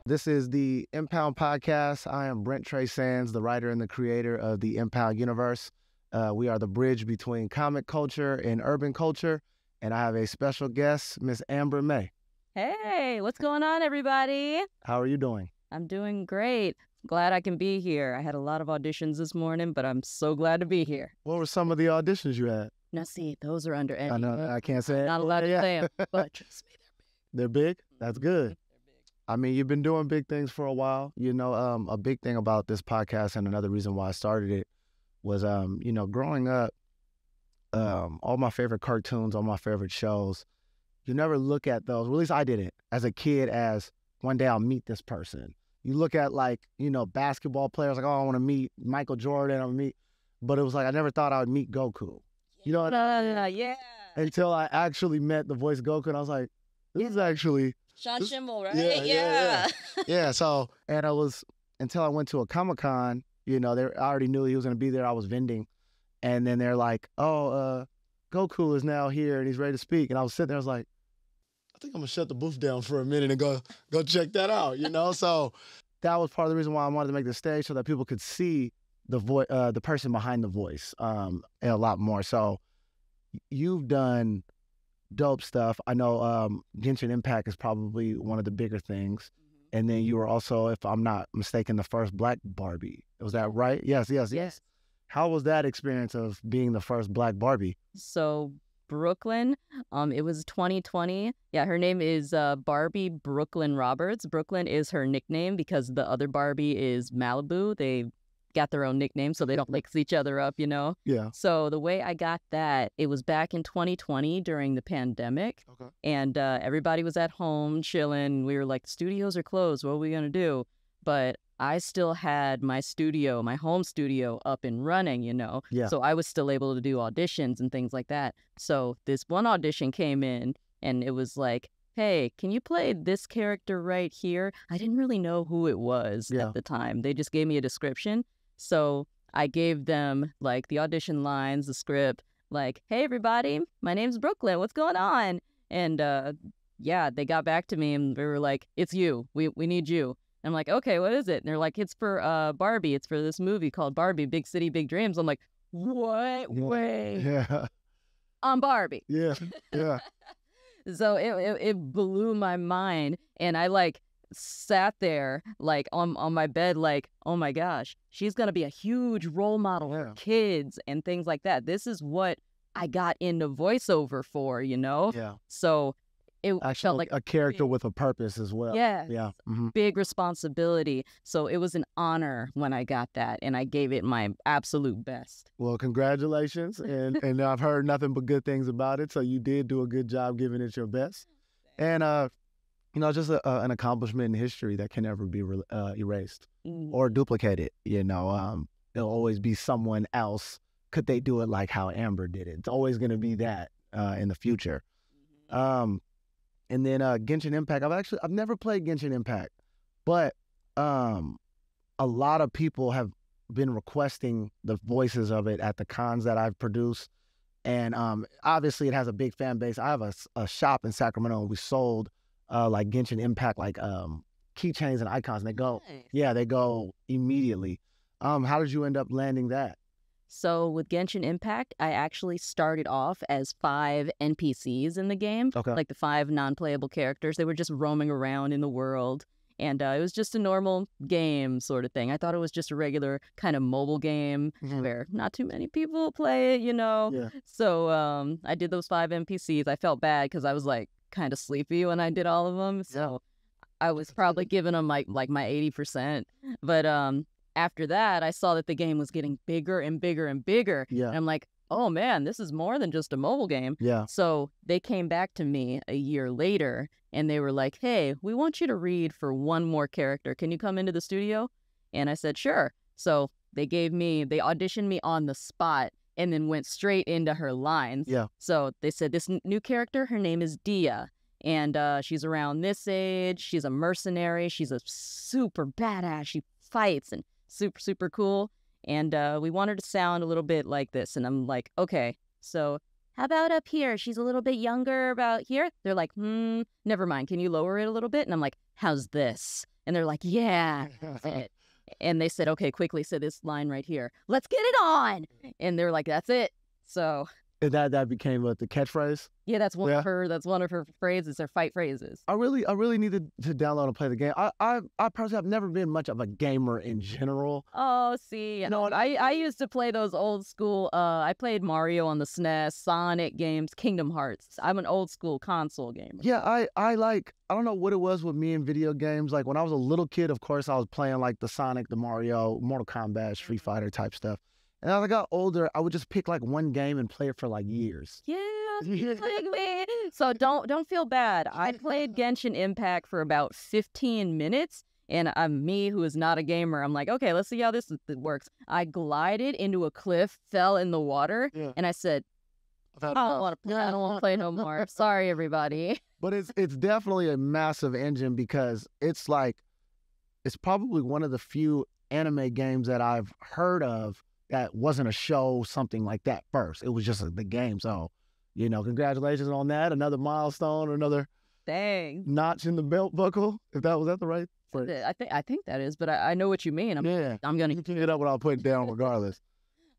This is the Impound podcast. I am Brent Trey Sands, the writer and the creator of the Impound universe. We are the bridge between comic culture and urban culture, and I have a special guest, Miss Amber May. Hey, what's going on, everybody? How are you doing? I'm doing great. Glad I can be here. I had a lot of auditions this morning, but I'm so glad to be here. What were some of the auditions you had? Now, see, those are under I know I can't say it. Not allowed to say them, but trust me, They're big? That's good. they're big. I mean, you've been doing big things for a while. A big thing about this podcast and another reason why I started it was, growing up, all my favorite cartoons, all my favorite shows, you never look at those, or at least I didn't, as a kid, as one day I'll meet this person. You look at basketball players like, oh, I want to meet Michael Jordan, but it was like, I never thought I would meet Goku. You know what I mean? Yeah. Until I actually met the voice Goku, and I was like, this is actually... Sean Schimmel, right? Yeah. So, and I was, until I went to a Comic-Con, I already knew he was going to be there. I was vending. And then they're like, Goku is now here and he's ready to speak. And I was sitting there, I was like, I think I'm going to shut the booth down for a minute and go check that out, So that was part of the reason why I wanted to make the stage, so that people could see the person behind the voice a lot more. So you've done dope stuff. I know Genshin Impact is probably one of the bigger things. Mm-hmm. And then you were also, if I'm not mistaken, the first Black Barbie. Was that right? Yes. How was that experience of being the first Black Barbie? So Brooklyn, it was 2020. Yeah, her name is Barbie Brooklyn Roberts. Brooklyn is her nickname because the other Barbie is Malibu. They got their own nickname so they don't mix each other up, Yeah. So the way I got that, it was back in 2020 during the pandemic. Okay. And everybody was at home chilling. We were like, studios are closed. What are we going to do? But I still had my studio, my home studio up and running, Yeah. So I was still able to do auditions and things like that. So this one audition came in and it was like, hey, can you play this character right here? I didn't really know who it was at the time. They just gave me a description. So I gave them like the audition lines, the script, like, hey, everybody, my name's Brooklyn. What's going on? And they got back to me and they were like, it's you. We need you. And I'm like, okay, what is it? And they're like, it's for Barbie. It's for this movie called Barbie, Big City, Big Dreams. I'm like, what? Wait. Yeah. I'm Barbie. Yeah. So it blew my mind. And I sat there on my bed like, oh my gosh, she's going to be a huge role model for kids and things like that. This is what I got into voiceover for, Yeah. So it actually felt like a character with a purpose as well. Yeah. Mm-hmm. Big responsibility. So it was an honor when I got that, and I gave it my absolute best. Well, congratulations. And I've heard nothing but good things about it. So you did do a good job giving it your best. And, just an accomplishment in history that can never be erased or duplicated. There'll always be someone else. Could they do it like how Amber did it? It's always going to be that in the future. And then Genshin Impact. I've never played Genshin Impact, but a lot of people have been requesting the voices of it at the cons that I've produced. And obviously it has a big fan base. I have a shop in Sacramento, and we sold Genshin Impact, keychains and icons, and they go, Nice. They go immediately. How did you end up landing that? So with Genshin Impact, I actually started off as 5 NPCs in the game, Okay. the 5 non-playable characters. They were just roaming around in the world, and it was just a normal game sort of thing. I thought it was just a regular kind of mobile game where not too many people play it, Yeah. So I did those 5 NPCs. I felt bad because I was kind of sleepy when I did all of them, so I was probably giving them my 80%. But after that, I saw that the game was getting bigger and bigger and bigger. Yeah. And I'm like, oh man, this is more than just a mobile game. Yeah. So they came back to me a year later and they were like, hey, we want you to read for one more character. Can you come into the studio? And I said, sure. So they auditioned me on the spot and then went straight into her lines. Yeah. So they said, this new character, her name is Dia. And she's around this age. She's a mercenary. She's a super badass. She fights and super, super cool. And we want her to sound a little bit like this. And I'm like, okay, so how about up here? She's a little bit younger about here. They're like, never mind. Can you lower it a little bit? And I'm like, how's this? And they're like, yeah. And they said, okay, quickly say this line right here. Let's get it on. And they're like, that's it. So and that became the catchphrase. Yeah, that's one of her phrases, her fight phrases. I really needed to download and play the game. I personally have never been much of a gamer in general. Oh, see, I used to play those old school. I played Mario on the SNES, Sonic games, Kingdom Hearts. I'm an old school console gamer. Yeah, I don't know what it was with me in video games. Like when I was a little kid, of course, I was playing like the Sonic, the Mario, Mortal Kombat, Street Fighter type stuff. And as I got older, I would just pick like one game and play it for like years. Yeah, like me. So don't feel bad. I played Genshin Impact for about 15 minutes, and me, who is not a gamer, I'm like, okay, let's see how this works. I glided into a cliff, fell in the water, and I said, I don't want to play no more. Sorry, everybody. But it's definitely a massive engine because it's probably one of the few anime games that I've heard of that wasn't a show, something like that first. It was just the game. So, congratulations on that. Another milestone, or another notch in the belt buckle. If was that the right phrase? I think that is, but I know what you mean. I'm gonna pick it up what I'll put it down regardless.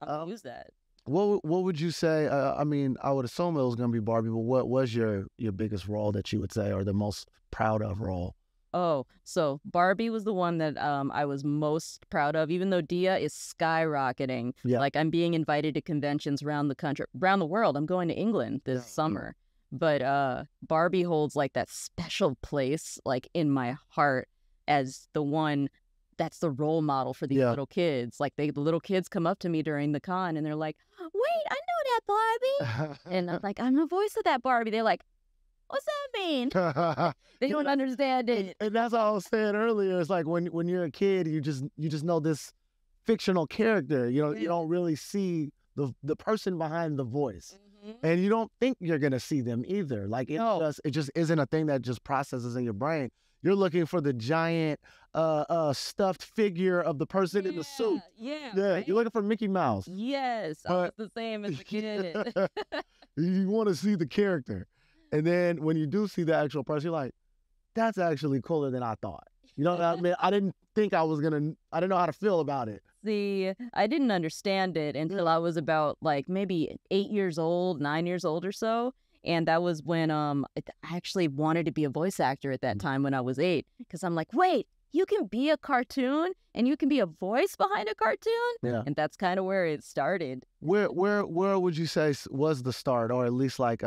I'll use that. What would you say? I would assume it was gonna be Barbie, but what was your biggest role that you would say, or the most proud of role? Oh, so Barbie was the one that I was most proud of, even though Dia is skyrocketing. Yeah. Like, I'm being invited to conventions around the world. I'm going to England this summer. But Barbie holds like that special place like in my heart as the one that's the role model for these little kids. Like the little kids come up to me during the con and they're like, wait, I know that Barbie. And I'm like, I'm the voice of that Barbie. They're like, what's that mean? They don't understand it. And that's what I was saying earlier. It's like when you're a kid, you just know this fictional character. You don't really see the person behind the voice. And you don't think you're gonna see them either. Like it just isn't a thing that just processes in your brain. You're looking for the giant stuffed figure of the person in the suit. Yeah. Right? You're looking for Mickey Mouse. Yes, I was the same as a kid. You want to see the character. And then when you do see the actual person, you're like, that's actually cooler than I thought. You know what I mean? I didn't think I didn't know how to feel about it. See, I didn't understand it until I was about like maybe 8 years old, 9 years old or so. And that was when I actually wanted to be a voice actor at that time when I was 8. Because I'm like, wait, you can be a cartoon and you can be a voice behind a cartoon? Yeah. And that's kind of where it started. Where would you say was the start, or at least like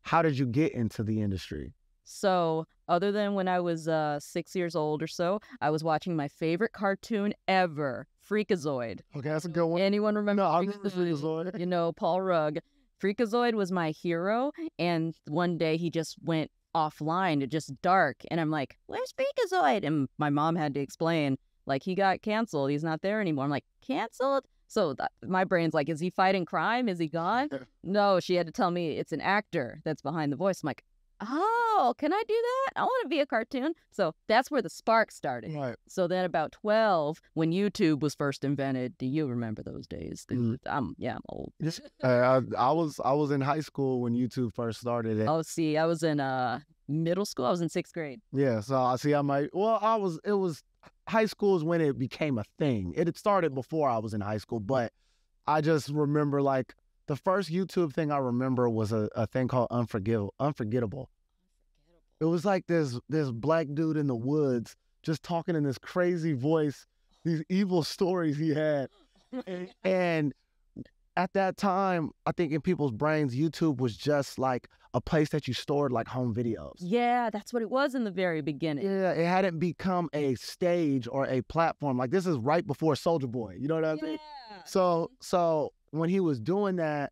how did you get into the industry? So, other than when I was 6 years old or so, I was watching my favorite cartoon ever, Freakazoid. Okay, that's a good one. Anyone remember? No, I remember Freakazoid. Paul Rugg. Freakazoid was my hero, and one day he just went offline. It just dark, and I'm like, "Where's Freakazoid?" And my mom had to explain, like, he got canceled. He's not there anymore. I'm like, canceled? So my brain's like, is he fighting crime? Is he gone? No, she had to tell me it's an actor that's behind the voice. I'm like, oh, can I do that? I want to be a cartoon. So that's where the spark started. Right. So then about 12, when YouTube was first invented, do you remember those days? I'm old. I was in high school when YouTube first started. Oh, see, I was in middle school. I was in 6th grade. Yeah, so I see. It was high school is when it became a thing. It had started before I was in high school, but I just remember like the first YouTube thing I remember was a thing called Unforgettable. It was like this black dude in the woods just talking in this crazy voice, these evil stories he had. And at that time, I think in people's brains, YouTube was just like a place that you stored like home videos. Yeah, that's what it was in the very beginning. Yeah, it hadn't become a stage or a platform. Like this is right before Soulja Boy. You know what I mean? So when he was doing that,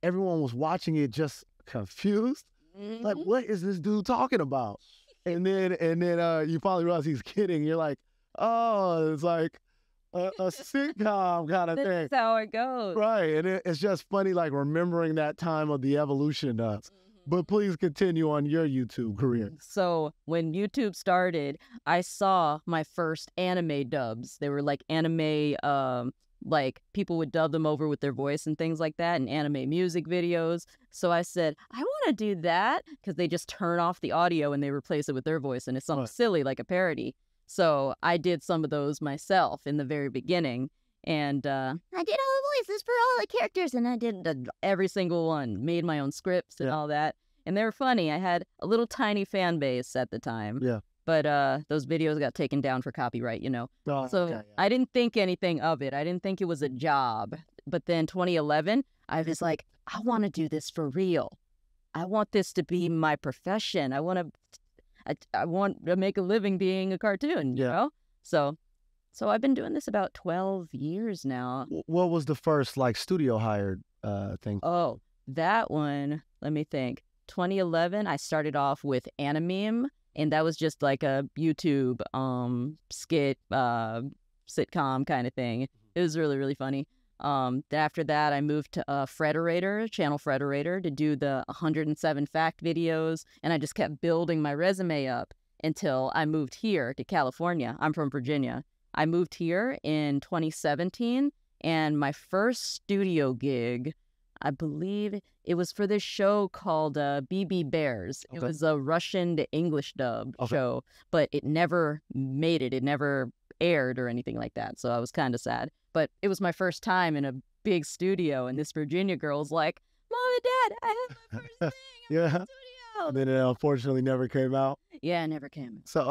everyone was watching it just confused. Like, what is this dude talking about? And then you finally realize he's kidding. You're like, oh, it's like a sitcom kind of thing. That's how it goes. Right. And it's just funny, like remembering that time of the evolution. But please continue on your YouTube career. So when YouTube started, I saw my first anime dubs. They were like anime like people would dub them over with their voice and things like that, and anime music videos. So I said, I want to do that, because they just turn off the audio and they replace it with their voice, and it's something silly like a parody. So I did some of those myself in the very beginning, and I did all the voices for all the characters, and I did every single one, made my own scripts and all that, and they were funny. I had a little tiny fan base at the time. Yeah. But those videos got taken down for copyright, you know. Oh, so okay, yeah. I didn't think anything of it. I didn't think it was a job. But then 2011, I was like, I want to do this for real. I want this to be my profession. I want to make a living being a cartoon, you know? So I've been doing this about 12 years now. What was the first, like, studio hired thing? Oh, that one, let me think. 2011, I started off with Animeme. And that was just like a YouTube skit, sitcom kind of thing. It was really, really funny. After that, I moved to Frederator, Channel Frederator, to do the 107 fact videos. And I just kept building my resume up until I moved here to California. I'm from Virginia. I moved here in 2017. And my first studio gig, I believe it was for this show called BB Bears. Okay. It was a Russian to English dub show, but it never made it. It never aired or anything like that. So I was kind of sad. But it was my first time in a big studio, and this Virginia girl's like, Mom and Dad, I have my first thing. I'm in the studio. And then it unfortunately never came out. Yeah, it never came. So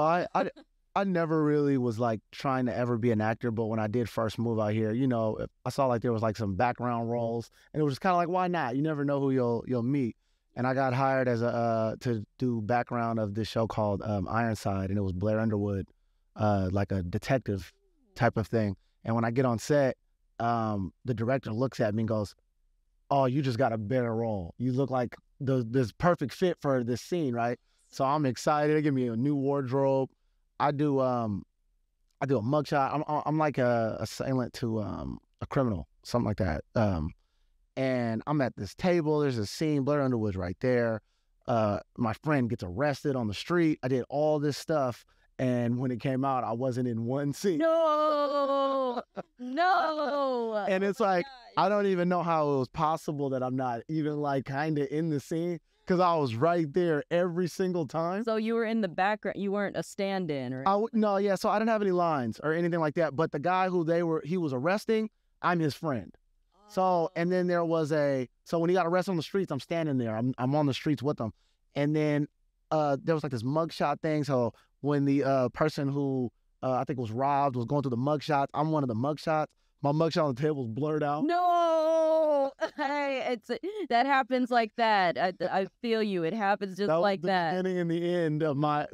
I never really was like trying to ever be an actor, but when I did first move out here, you know, I saw like there was like some background roles, and it was just kind of like, why not? You never know who you'll meet. And I got hired as to do background of this show called Ironside, and it was Blair Underwood, like a detective type of thing. And when I get on set, the director looks at me and goes, "Oh, you just got a better role. You look like this perfect fit for this scene, right?" So I'm excited. They give me a new wardrobe. I do a mugshot. I'm like a assailant to a criminal, something like that. And I'm at this table. There's a scene. Blair Underwood's right there. My friend gets arrested on the street. I did all this stuff, and when it came out, I wasn't in one scene. No. And it's like, I don't even know how it was possible that I'm not even like kind of in the scene. Because I was right there every single time. So you were in the background. You weren't a stand-in, or no, yeah. So I didn't have any lines or anything like that. But the guy who he was arresting, I'm his friend. So, and then there was so when he got arrested on the streets, I'm standing there. I'm on the streets with him. And then there was like this mugshot thing. So when the person who I think was robbed was going through the mugshots, I'm one of the mugshots. My mugshot on the table is blurred out. No, hey, that happens like that. I feel you. It happens just like that. The beginning and the end of my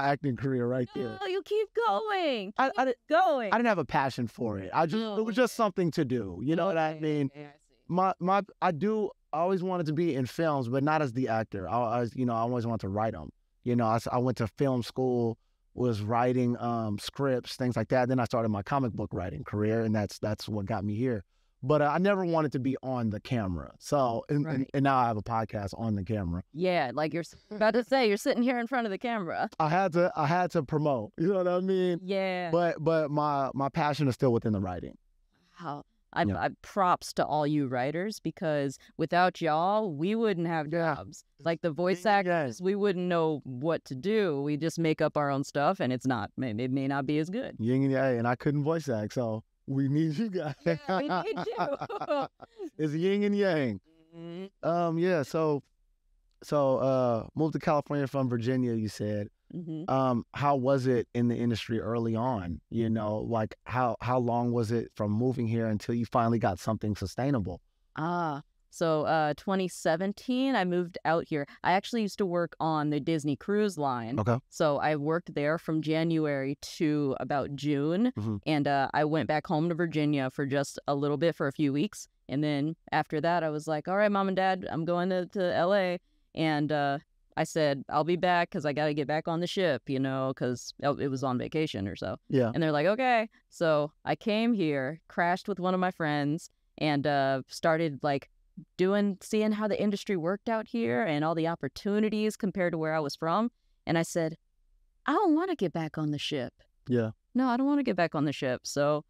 acting career, right there. No, you keep going. I didn't have a passion for it. It was just something to do. You know what I mean? Okay, I see. I always wanted to be in films, but not as the actor. I always wanted to write them. You know, I went to film school, was writing scripts, things like that. Then I started my comic book writing career, and that's what got me here. But I never wanted to be on the camera. So, and now I have a podcast on the camera. Yeah, like you're about to say, you're sitting here in front of the camera. I had to promote. You know what I mean? Yeah. But my passion is still within the writing. Wow. I props to all you writers, because without y'all, we wouldn't have jobs. Like the voice actors, we wouldn't know what to do. We just make up our own stuff, and it may not be as good. Yin and yang, and I couldn't voice act, so we need you guys. Yeah, we need you. It's yin and yang. Mm-hmm. Yeah. So moved to California from Virginia, you said. Mm-hmm. How was it in the industry early on? You know, like how long was it from moving here until you finally got something sustainable? So 2017, I moved out here. I actually used to work on the Disney Cruise Line. Okay. So I worked there from January to about June. Mm-hmm. And I went back home to Virginia for just a little bit, for a few weeks. And then after that, I was like, all right, Mom and Dad, I'm going to LA. And I said, I'll be back because I got to get back on the ship, you know, because it was on vacation or so. Yeah. And they're like, okay. So I came here, crashed with one of my friends, and started like seeing how the industry worked out here and all the opportunities compared to where I was from. And I said, I don't want to get back on the ship. Yeah. No, I don't want to get back on the ship. So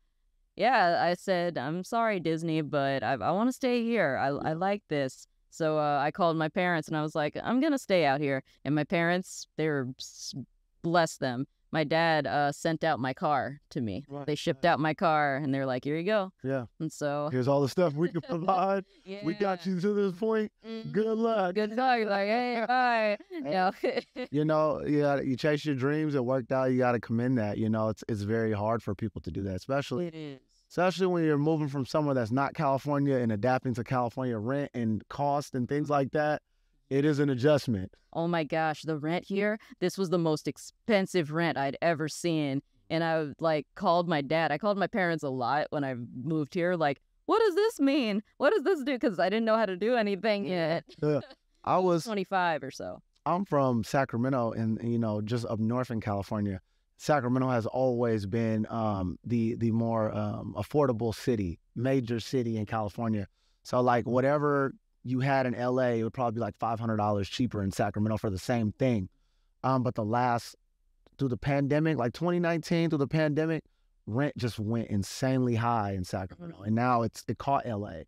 Yeah, I said, I'm sorry, Disney, but I want to stay here. I like this. So I called my parents and I was like, I'm going to stay out here. And my parents, bless them. My dad sent out my car to me. Right, They shipped out my car and they're like, here you go. Yeah. And so here's all the stuff we can provide. yeah. We got you to this point. Good luck. Good luck. Like, hey, bye. You know, you chase your dreams. It worked out. You got to commend that. You know, it's very hard for people to do that, especially It is. Especially when you're moving from somewhere that's not California and adapting to California rent and cost and things like that. It is an adjustment. Oh my gosh, the rent here, this was the most expensive rent I'd ever seen. And I like called my dad. I called my parents a lot when I moved here. Like, what does this mean? What does this do? Because I didn't know how to do anything yet. I was 25 or so. I'm from Sacramento and, you know, just up north in California. Sacramento has always been the more affordable city, major city in California. So like whatever you had in LA, it would probably be like $500 cheaper in Sacramento for the same thing. But through the pandemic, like 2019, through the pandemic, rent just went insanely high in Sacramento. And now it caught LA.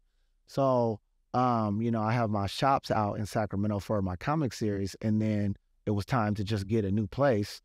So, you know, I have my shops out in Sacramento for my comic series. And then it was time to just get a new place.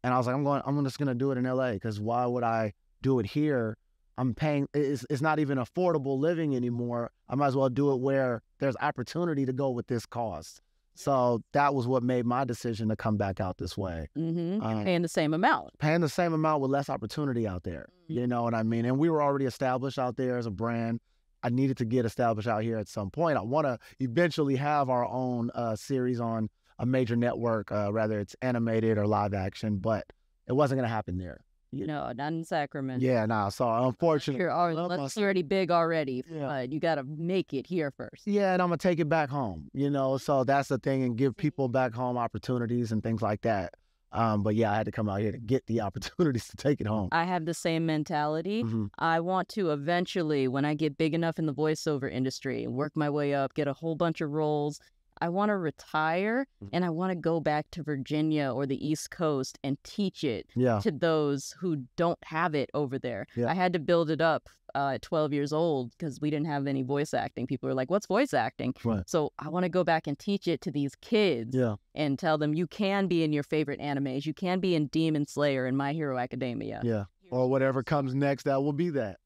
And I was like, I'm just going to do it in LA because why would I do it here? I'm paying, it's not even affordable living anymore. I might as well do it where there's opportunity to go with this cost. So that was what made my decision to come back out this way. Paying the same amount. Paying the same amount with less opportunity out there. You know what I mean? And we were already established out there as a brand. I needed to get established out here at some point. I want to eventually have our own series on a major network, whether it's animated or live action, but it wasn't going to happen there. No, not in Sacramento. Yeah, nah, so unfortunately. Unless you're already big already, but you got to make it here first. Yeah, and I'm going to take it back home, you know, so that's the thing, and give people back home opportunities and things like that. But yeah, I had to come out here to get the opportunities to take it home. I have the same mentality. I want to eventually, when I get big enough in the voiceover industry, work my way up, get a whole bunch of roles. I want to retire and I want to go back to Virginia or the East Coast and teach it to those who don't have it over there. I had to build it up at 12 years old because we didn't have any voice acting. People were like, what's voice acting? So I want to go back and teach it to these kids and tell them you can be in your favorite animes. You can be in Demon Slayer and My Hero Academia. Or whatever comes next, that will be that.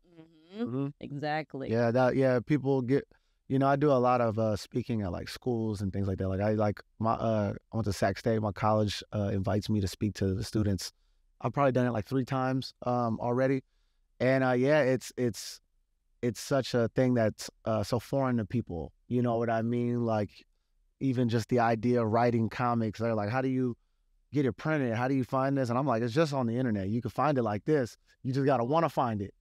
Exactly. People get... You know, I do a lot of speaking at like schools and things like that. Like I went to Sac State. My college invites me to speak to the students. I've probably done it like 3 times already, and it's such a thing that's so foreign to people. You know what I mean? Like even just the idea of writing comics. They're like, how do you get it printed? How do you find this? And I'm like, it's just on the internet. You can find it like this. You just gotta want to find it.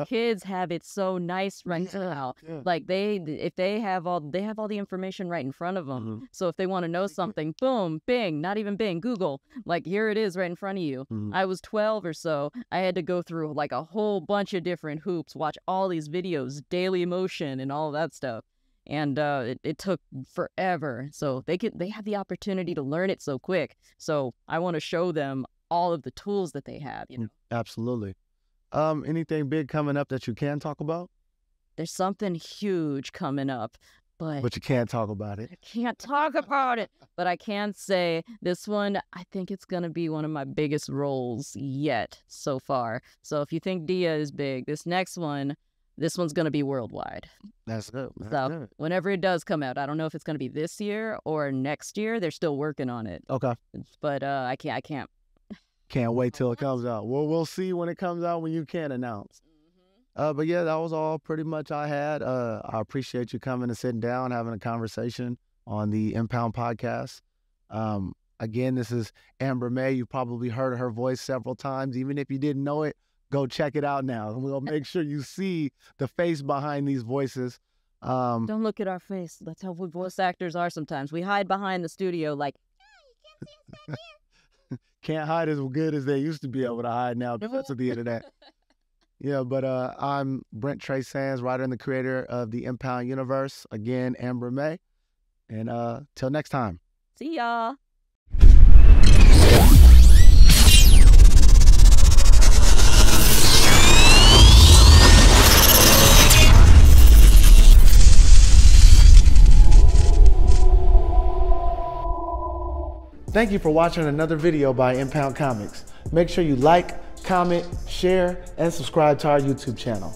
Kids have it so nice right now. Like if they have all the information right in front of them. So if they want to know something, boom, Bing, not even Bing, Google. Like here it is right in front of you. I was 12 or so. I had to go through like a whole bunch of different hoops, watch all these videos, Daily Motion and all that stuff. And it took forever. So they have the opportunity to learn it so quick. So I want to show them all of the tools that they have. You know? Absolutely. Anything big coming up that you can talk about? There's something huge coming up, but you can't talk about it. I can't talk about it, but I can say this one, I think it's going to be one of my biggest roles yet so far. So if you think Dia is big, this one's going to be worldwide. That's good. Good. Whenever it does come out, I don't know if it's going to be this year or next year. They're still working on it. Okay. But I can't. Can't wait till it comes out. Well, we'll see when it comes out when you can announce. But yeah, that was all pretty much I had. I appreciate you coming and sitting down, having a conversation on the Impound podcast. Again, this is Amber May. You probably heard her voice several times. Even if you didn't know it, go check it out now. We'll make sure you see the face behind these voices. Don't look at our face. That's how we voice actors are sometimes. We hide behind the studio like, you can't see us back here. Can't hide as good as they used to be able to hide now because of the internet. But I'm Brent Trey Sands, writer and the creator of the Impound universe. Again, Amber May. And till next time. See y'all. Thank you for watching another video by Impound Comics. Make sure you like, comment, share, and subscribe to our YouTube channel.